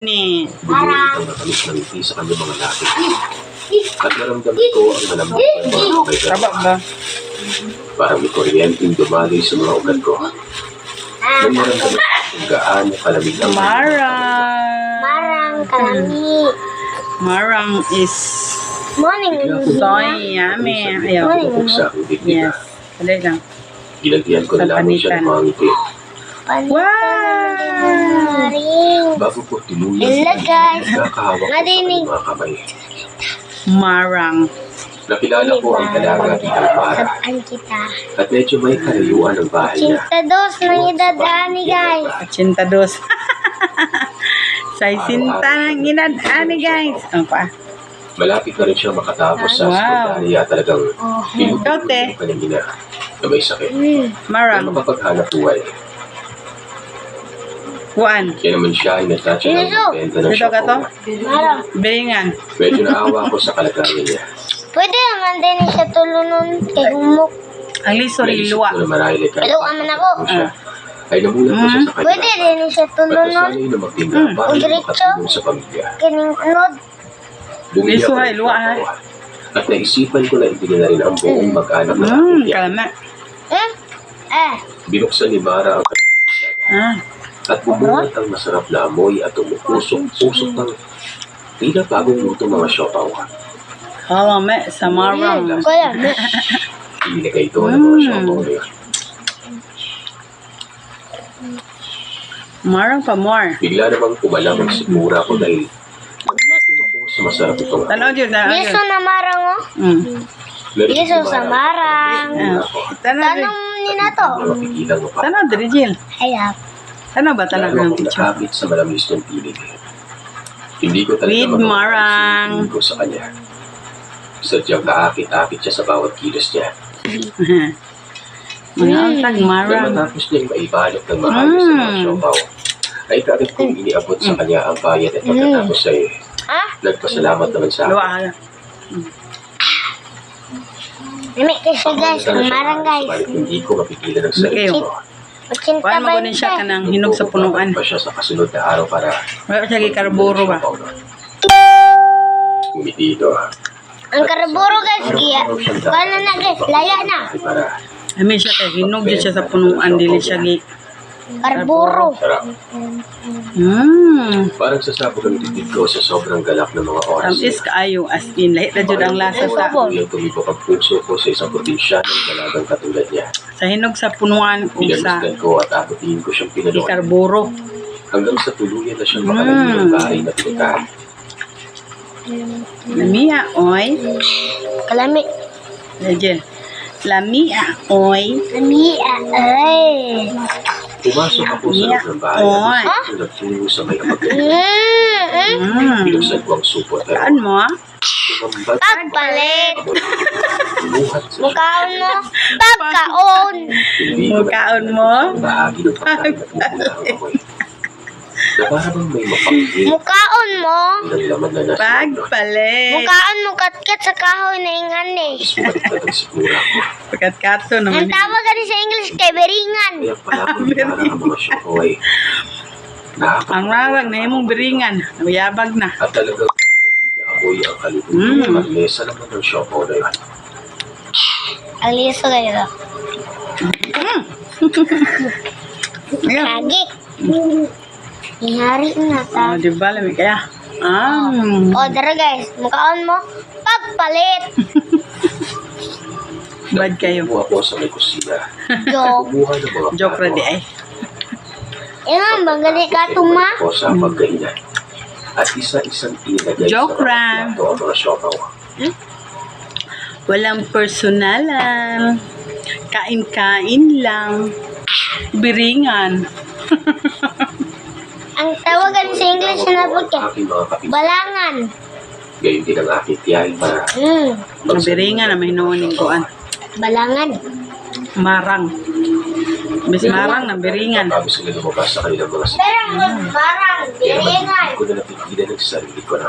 Ni. Bumulit ang matamis ng ngiti sa kanyang mga labi. At naramdaman ko ang malambot ng mga kaibigan. Taba ba? Parang may kuryenteng dumaloy sa mga ugat ko. Nang naramdaman ko kung gaano kalamig ang Marang kalami. Marang is Morning. so yummy. Ayaw. pupuk sa aking bibig. Yes. Dali lang. Ginantihan ko na lamang siya ng mga ngiti. Wow! Maring. Bago ko tuluyan Hello, guys. nakakahawak ko sa Marinig. kanyang mga kamay. Marang. Nakilala ko ang dalaga bilang para. Saan kita? At medyo may kalayuan ng bahay niya. Cinta dos ng edad ani guys. 82. Say sinta ng inad ani guys. Ano pa? Malapit na rin siya makatapos sa Wow. sekundariya. Talagang pinutulong Ikaw, te. ang kanyang ina na may sakit. Marang. Pero mapaghanap buhay. Kuan. Kaya naman siya ay nagtatsa ng Dito. benta ng Dito ka to? shopong. Marang. Bilingan. Medyo naawa ko sa kalagayan niya. Pwede naman din siya tulunon kay humok. Ang liso Naisip liluwa. ko na marahil ay kahit Luwa man ako. paano siya, ay namulat ko siya sa kanya. Pwede din siya At tulunon nasanay na magtinda para Diretso. makatulong sa pamilya. kining unod. Bumili Liso, ako ng hay, luwa, hay. shopong. At naisipan ko na ibigay na rin ang buong mag-anak na aking tiyak. Kalama. Binuksan ni Mara ang kanyang Ah. at bumuhat ang masarap na amoy at umupusok-pusok ng tila bagong luto mga siopaw. Kalama sa marang. Kaya, Inilagay ito ng mga siopaw na yun. Marang pa more. Bigla namang pumalang ang sikmura ko dahil nagustuhan ako sa masarap itong Tanaw dyan, tanaw liso dyan. na marang oh. Meron Liso si sa marang. ako. Tanaw dyan. Tanong ni na to. Hindi mapigilan mo pa. Tanaw dyan, Jill. Hayap. Tanaw ba? Tanaw Lalo ng akong picture. nakapit sa malamis ng pilig. Hindi ko talaga With magawa Marang. ang ko sa kanya. Sadyang kaakit-akit siya sa bawat kilos niya. Mga antag Nang marang. matapos niyang maibalot ng maayos sa mga siopaw, ay kaagad kong iniabot sa kanya ang bayad at pagkatapos ay nagpasalamat naman sa akin. Luwa. Nami kasi guys, ang marang guys. Subalit hindi ko mapigilan ang sarili Kayo. ko. Magsinta Kuan ba mo kunin siya ka ng hinog sa punuan. Pa siya sa kasunod na araw para Wala siya kay karburo ba? Ngumiti ito. Ang karaburo guys, kaya. Paano na guys, laya na. Ay para Amin siya kay hinog dyan siya sa punuan. Dili siya gi. Karburo. sarap. Parang sasabog ang titig ko sa sobrang galak ng mga oras. Tamis kaayo as in. Lahit na dyan ang lasa sa Yung tumibok ang puso ko sa isang probinsya ng dalagang katulad niya. sa hinog sa punuan o sa Pinagmasdan ko at abutin ko siyang pinanood. ikarburo. Hanggang sa tuluyan na siyang makalayo ng bahay na pinuntahan. Lamia, oy. Kalami. Legend. Lamia, oy. Lami, ay. Pumasok ako sa loob ng bahay Oy. at gusto nagtungo sa may kapagalitan. Binuksan ko ang supot at Saan mo? tumambad Pagpalit. bumuhat sa Mukaon mo. Pagkaon. hindi ko Mukaon mo? bahagi ng pagkain at mula ang amoy. Na para bang may mapangkin Mukaon mo. ng laman na nasa ulo. Pagpalit. Mukaon mo katkat sa kahoy na ingan eh. Tapos bumaliktad ang sikmura ko. Pagkat-kato Ang naman. tawag gani sa English kay beringan. Kaya pala ko para ang mga syokoy. Ang marang na imong biringan. Mayabag na. At talagang amoy ang kaluluwa. At mesa naman ng syoko na yun. Ang liso kayo. Ayan. Kagi. Ihari na ta. Oh, di ba? Lamig kaya. O, dara guys. Mukaon mo. Pagpalit. Bad kayo. Kumuha ko sa may kusina. Joke. Kumuha ng mga Joke plato. ready ay. Yan, banggali ka tuma. Ko sa pagkainan. At isa-isang inilagay Joke sa mga ram. plato ang mga syokaw. Walang personalan. Kain-kain lang. Biringan. Ang tawagan sa English na pagka. Aking mga kapitbahay. Balangan. Gayon din ang aking tiyahin para Ang biringan na may hinuuning koan. Balangan. Marang. Bis marang ng biringan. Bago sila lumabas sa kanilang mga sikmura. Pero marang. Kaya naman Biringan. hindi ko na napigilan ang sarili ko na.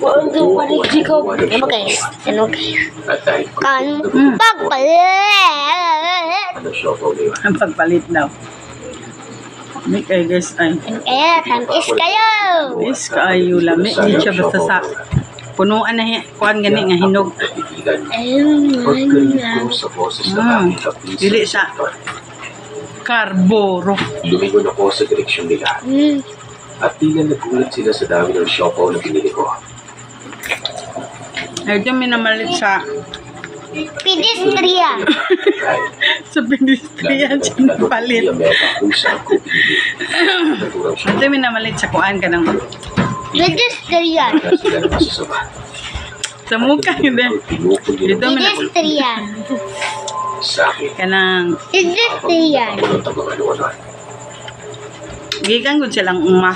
Ano guys? Ano guys? At dahil Kan. Pagpalit. ano syokaw na yun. Ang pagpalit daw. Lami kayo guys ay. Kaya, tamis kayo. Is kayo lami. Di siya basta sa punuan na kuan gani nga hinog. Ayun. Sa boses na aking kapis. Dili sa karboro. Lumingon ako sa direksyon nila. At tila nagulat sila sa dami ng siopaw na binili ko. Ay, diyan minamalit sa Pedestrian. sa pedestrian siya palit. Kung saan ko binili. Naturang siya. Diyan minamalit sa kuan ka ng Pedestrian. Kaya sila na masasama. sa mukha hindi. Pinukul nila Dito man Pedestrian. sa akin. ka ng Pedestrian. Ako ng tagamaluan. gikan gud silang uma.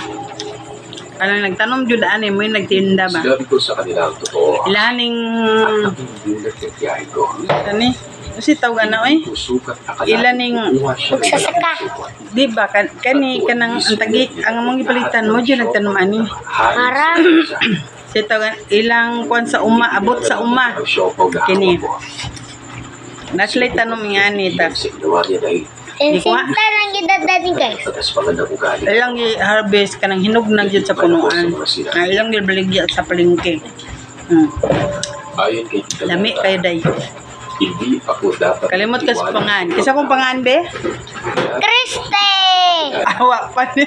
Kanang nagtanom jud ani mo yung nagtinda ba. Sinabi ko sa kanila ang totoo. Ilaning At ang bulat ng biyahe ko. kani kasi tawag na oy. Susukat akala. Ilaning Pagsasaka. di ba kani kanang ang tagi ang among gipalitan mo jud nagtanom ani. Harang. Si tawagan ilang kuan sa uma abot sa uma. Ang siopaw na Kini. hawak ko. Naslay tanom nga ni ta. Sa ginawa niya dahil Sinta lang kita dati guys. tagas pa nga ng ugali. Ilang i-harvest kanang hinog na jud sa punuan. Ilang gibaligya sa palengke. Ayon kay Tita Lami Lita, kayo day. hindi ako dapat Kalimot ka sa iwanan. pangan. Kisa kong pangan be? Triste! Awa pa ni.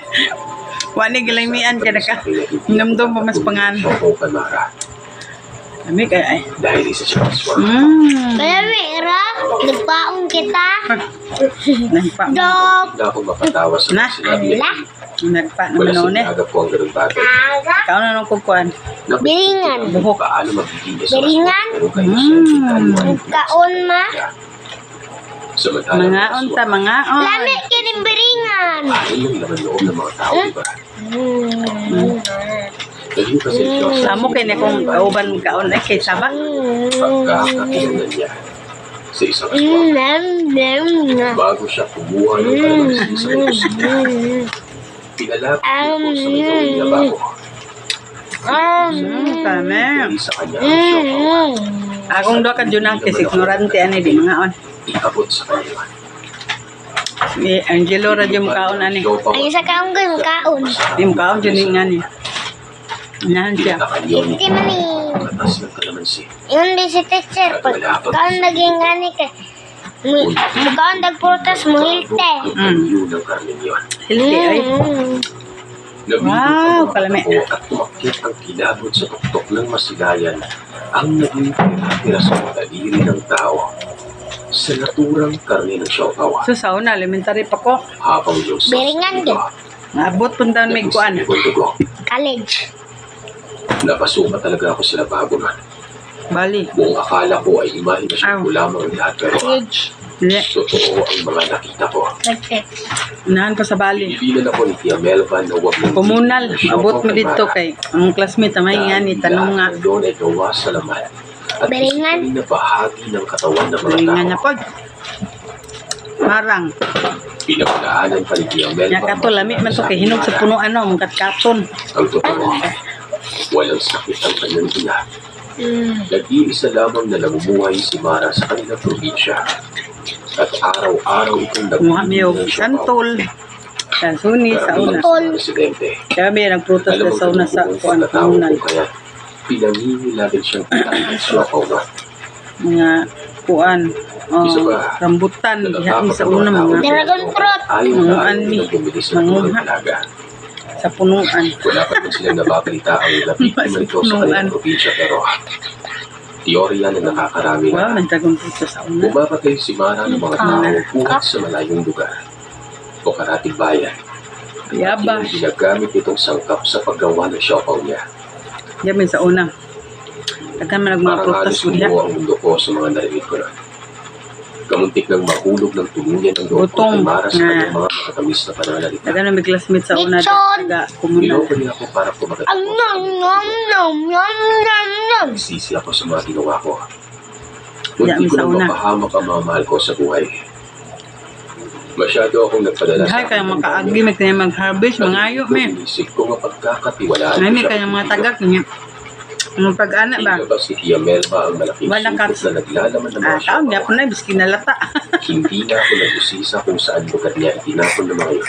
Wani gilamian ka na ka. Namdom pa mas pangan. Siopaw Panara. Lami kayo ay. Dahil isa siya aswang. Kaya Mira, nagpaong kita. Nagpa. Dok! Hindi ako mapatawa sa Na? mga sinabi niya. Ala? Nagpa Wala naman sa eh. agap ko ang ganun bagay. Aga? Ikaw na nung kukuan. Biringan. Buhok. Paano magiging isa Biringan? Pero kayo siya kitaliwan. Kaon ma. Samantalang Mga onta, mga on. Lami kining biringan. Ayon lang naman loob ng mga tao, diba? Dahil kasi Diyos Amo kay na kung kauban kaon ay kay sabak. pagkakakilangan niya sa isang aswang. Bago siya kumuha ng kalamansi sa kusina, pinalapit niya po sa may gawin na bago. Kame. Dahil sa kanya ang siopaw, Akong doa ka dyan kasi ignorante ani di mga on. iabot sa kanya. Si Angelo ra dyan kaon ani. Siopaw Ang isa kaong ganun kaon. Di mo kaon dyan nga ni. Nahan siya. pinakakanyon Hindi man ni. katas ng kalamansi. Yun di si teacher. Pag kaon naging gani ka. Kaon nagprutas mo hilte. Yun ang karne niyon. Hilti ay. Wow, kalami. At umakyat ang kilabot sa tuktok ng masilayan ang naging tira sa daliri ng tao sa naturang karne ng siopaw. So sauna, elementary pa ko. Habang yung sauce Beringan nito, Abot punta may kuan. dugo. College. Napasuka talaga ako sa lababo man. Bali. Buong akala ko ay imahinasyon ko lamang ang lahat pero College. Hindi. totoo ang mga nakita ko. Nahan pa sa Bali. Ibilan ako ni Tia Melva na huwag mong Komunal. siopaw Abot mo kay dito Mara. kay ang classmate tamay nga ni tanong nga. Lahat ng doon ay gawa sa laman. At Beringan. gusto na bahagi ng katawan ng mga Bali nga tao. na pod. Marang. Pinagdaanan pa ni Tia Melva. Nya kato lami man to kay hinog sa puno ano mong katkaton. Ang totoo, walang sakit ang kanyang ina. Nag-iisa lamang na namumuhay si Mara sa kanilang probinsya. At araw-araw itong Kumuha miyo santol. Sa suni sa una. Karamihan sa residente. Kaya may nagprutas Alam na mo sa una sa kung kuan pagkatao komunal. ko kaya pinangingilagan siyang pinagin sa kauna. Mga kuan. Isa pa, Rambutan. Diha sa una mga Dragon fruit. Ayaw Mga na ani, ang bumilis ng mga tunay ha. talaga. sa punuan. Wala pa rin silang nababalita ang labing Sa ito sa punuan. kanilang probinsya pero teorya na nakakarami Wow, na nagtagong dito sa una. bumapatay si Mara ng mga tao buhat sa malayong lugar o karating bayan. Yaba. At yung ginagamit itong sangkap sa paggawa ng siopaw niya. Yamin sa una. Tagan man mga Parang prutas halos ko diha. kumuha ang mundo ko sa mga narinig ko na. Kamuntik ng mahulog ng tuluyan ng loob ko Butong. kay Mara sa Na. kanyang mga makatamis na pananalita. Tagan na may classmate sa una. Lechon! Taga komunal. Niloko niya ako para kumagat Ang ko. nom nom nom nom nom nom. Nagsisi ako sa mga ginawa ko. Yeah, Munti ko sa nang una. mapahamak ang mga mahal ko sa buhay. Masyado akong nagpadala Hay kaya makaagi may kanya mag-harvest, mangayo me. Inisip ko nga pagkakatiwalaan Ay ko may siya. kanya mga tagak niya. Ang pag-ana ba? Inilabas ni Tia Melba ang malaking Wala supot cuts. na naglalaman ng mga Taon niya siopaw. po na, biski nalata. Hindi na ako nag-usisa kung saan lugar niya itinapon ng mga yun.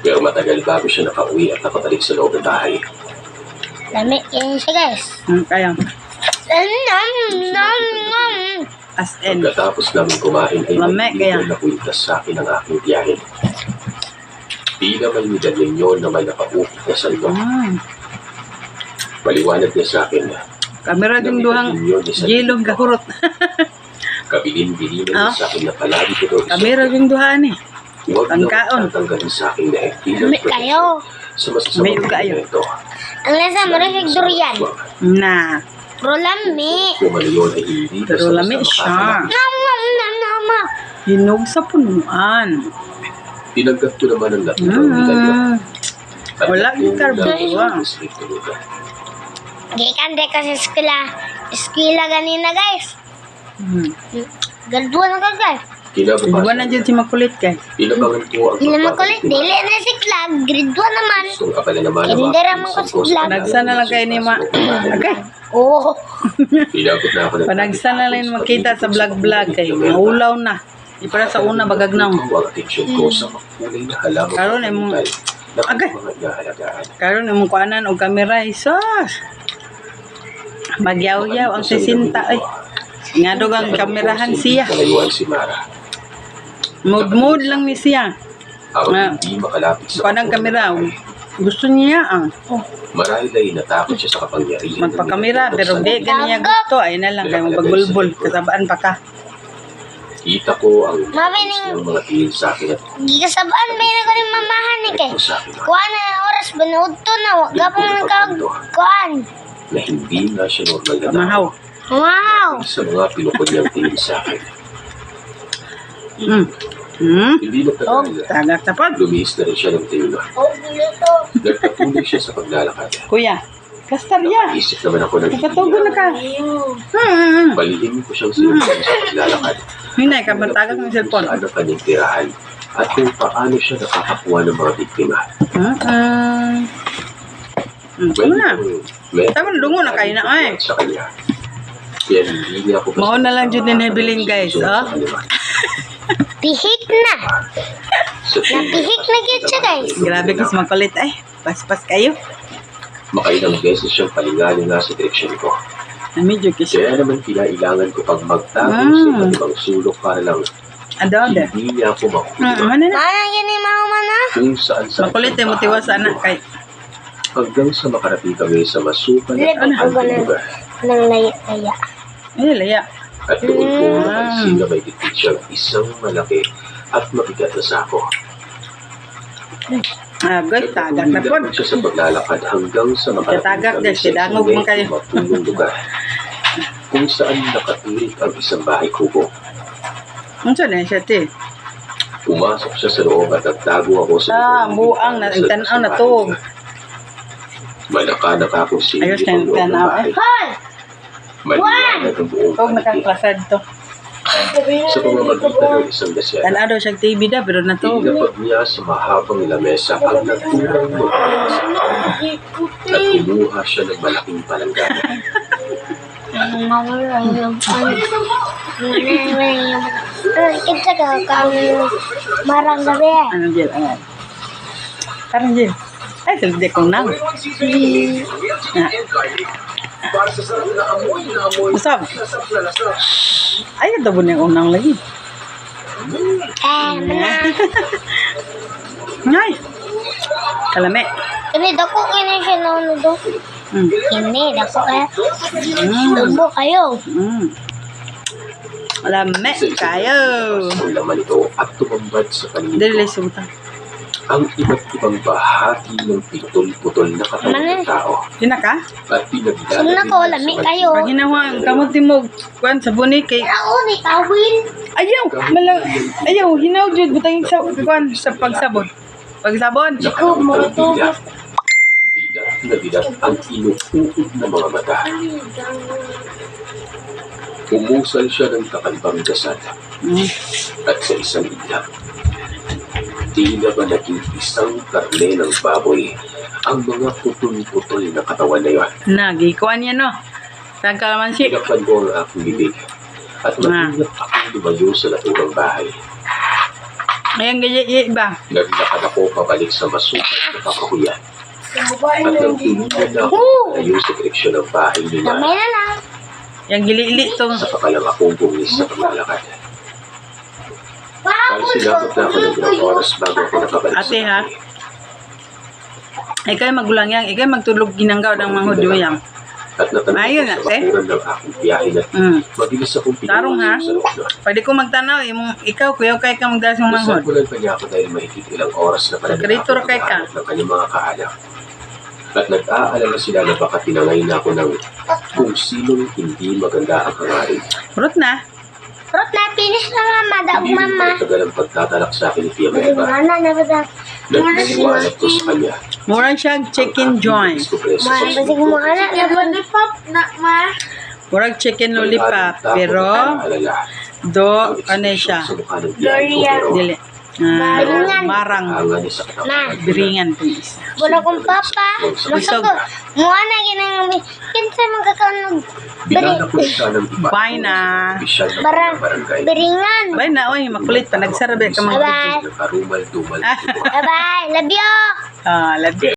Pero matagal bago siya nakauwi at nakabalik sa loob ng bahay. Lami yan siya, guys. Kaya, Nom. as in. Pagkatapos namin kumain ay Lame, may kaya. na kwintas sa akin ang aking biyahe. Tila may medalyon yun na may nakaukit na sa ito. Paliwanag niya sa akin na Kamera yung duhang jilong gahurot. kabilin-bilin niya sa akin na palagi ko daw Kamera yung duhaan eh. huwag na Pangkaon. tatanggalin sa akin na Lami kayo. sa masasamang Lame kayo. ito. Ang lasa mo rin yung durian. Na. Pero lami. Kumalayon ay hindi Pero lami siya. Nom. Hinog sa punuan. Tinanggap ko naman ang naturang medalyon. At Wala yung nagpunta karbuwa. sa stricto lugar. Gikan de kasi eskwela ganina, guys. Graduan na ka, guys. Iba na dyan si makulit guys. Inabangan ko ang Hindi naman kulit, dili na si Clag. Graduan naman. Gustong kapala naman ang Hindi mga naman ko si pinsan Vlog. Panagsa na lang kayo ni Ma. Okay. Oo. Inabot na ako ng Panagsa na lang makita sa vlog-vlog kayo. Maulaw na. Di para sa una bagagnaw. Ang atensyon ko sa makulay na halaman. Karon ay mo- na Agay. mga nahalagaan. Karon imong kuanan og kamera isos. Magyaw-yaw ang sisinta ay. Nga dogang kamerahan siya. Kalayuan si Mara. Mood lang ni siya. Ako Ah. hindi makalapit sa Kuanang kamera. Gusto niya ang marahil ay natakot siya sa kapangyarihan. magpakamera pero di ganiya gusto ay na lang kay magbulbul kasabaan pa ka. Kita ko ang Mabining- ng mga tingin sa akin at Gigasabaan may na ko rin mamahan ni kay. ito sa akin Kuan na oras banood to na. Gapong nagkag kuan. na hindi na siya normal na Mahaw. Wow. sa mga pinukod niyang tingin sa akin. Hindi Oh, nagtagal. tagak na pag. Lumihis na rin siya ng tingin. Oh, dito. Nagpatuloy siya sa paglalakad. Kuya, kastarya. Naisip naman ako ng Kapatugo na ka. Balihim ko siyang sinubukan sa paglalakad. Hinay ka ba tagak ng Kung cellphone? saan ang kanyang tirahan at kung paano siya nakakakuha ng mga biktima. Ano na? May Tama na, dungo na kayo na ay. sa kanya. Kaya hindi niya ako Mao na lang dyan ninibiling guys, oh. Pihik na. Sa tingin, Napihik na gid siya, guys. Grabe kasi makulit ay. Paspas kayo. makailang beses siyang palingaling nga sa direksyon ko. Na medyo kasi. Kaya naman kinailangan ko pag magtago sa iba't ibang sulok para lang Ado, ado. hindi niya ako makukita Ano na? Mana gini mama na. kung saan sa Makulit ay motiwa sa anak kay. hanggang sa makarating kami sa masukan Dili, at ang ganun. lugar. Nang laya-laya. Ay, laya. At doon ko napansin na may dikit siyang isang malaki at mabigat na sako. Agoy, tagak na po. Nagpatuloy siya sa paglalakad hanggang sa makarating Tatagak kami din, sa sidangog isang mo kayo. medyo mapulong lugar kung saan nakatirik ang isang bahay kubo. Ano na siya, te? Pumasok siya sa loob at nagtago ako sa Buang na, tanaw na to. Malaka akong Ayos na yung loob ng tanaw, bahay. Hoy! Maliwanag ang buong Huwag paligid. nakaklasad to. Sa pamamagitan ng isang dasyan, Tanaw daw siya TV da, pero na to. inilapag niya sa mahabang lamesa ang nagturang mo at kumuha siya ng malaking palanggana. Kita ka kami marang gabi. Ano Jill? Ano? Parang Jill. Ay, saldi ko nang. Usap. Ay, ito po na yung unang lagi. Mana. Ngay. Kalame. Kini dako kini siya na ano do. Kini dako kaya. Lumbo kayo. Kalame kayo. Ang laman ito at tumambad sa paligid Dili ko. suta. Ang iba't ibang bahagi ng pitol-putol na katawan ng tao Sina ka? at pinaglalagay Sumna ko, lami kayo. Pag hinawa, kamot mo, kuan sa buni kay... Ako ni tawin. Ayaw! Ayaw, hinaw jud butang sa kuan sa pagsabon. Pagsabon. Nakalimutan bilat. Bilat na bilat ang inuuod ng mga mata. Pumusal siya ng kakaibang dasal at sa isang iglap. Tila ba naging isang karne ng baboy ang mga putol-putol na katawan na yun. Nagi, kuan yan no. Saan ka naman si? Tinapan ko ang aking bibig at matinap akong lumayo sa naturang bahay. Ayan, gaya ba? Naglakad ako pabalik sa masukal na kakahuyan. At nang tuluyan na ako layo sa direksyon ng bahay ni Damay Nana, na lang. Yang gili-ili to. saka pa lang akong bumis sa paglalakad. Halos sinabot na ako ng ilang oras bago ako nakabalik Ate, sa ha? bahay. Ikay magulang yang, ikay magtulog ginanggaw ng mga hudyo yang. At natanong Ayun, ko sa ate. bakuran ng aking biyahe na mabilis akong Tarong, ha? pinawasok sa loob nun. Pwede ko magtanaw, ikaw, kuyaw kay ka magdalas ng manghod. Nasagulan pa niya ako dahil mahigit ilang oras na pala Nagkarito ra kay ka. ng kanyang mga kaanak. At nag-aalala sila na baka tinangay na ako ng kung sinong hindi maganda ang hangarin. Urot na. Rot na, finish na mama. Daog Hindi rin mama. matagal ang pagtatalak sa akin ni Tia Hindi Meva. mana na ba da? Nagpaliwanag ko sa kanya. Murang siyang chicken joint. Basig mo anak na ba? Lollipop na ma. Murang chicken lollipop. Pero, ano siya? Gloria. Dili. Biringan. Marang. Ma. Biringan po isa. Wala kong papa. Masa ko. Mua na ginang kinsa magkakaon Binala ko siya ng iba. Bye na. Opisyal ng Barang. barangay. Biringan. Bye na, oy, makulit pa. Nagsarabi ka mga Bye-bye. Nakarumal-dumal. Bye-bye. Love you. love you.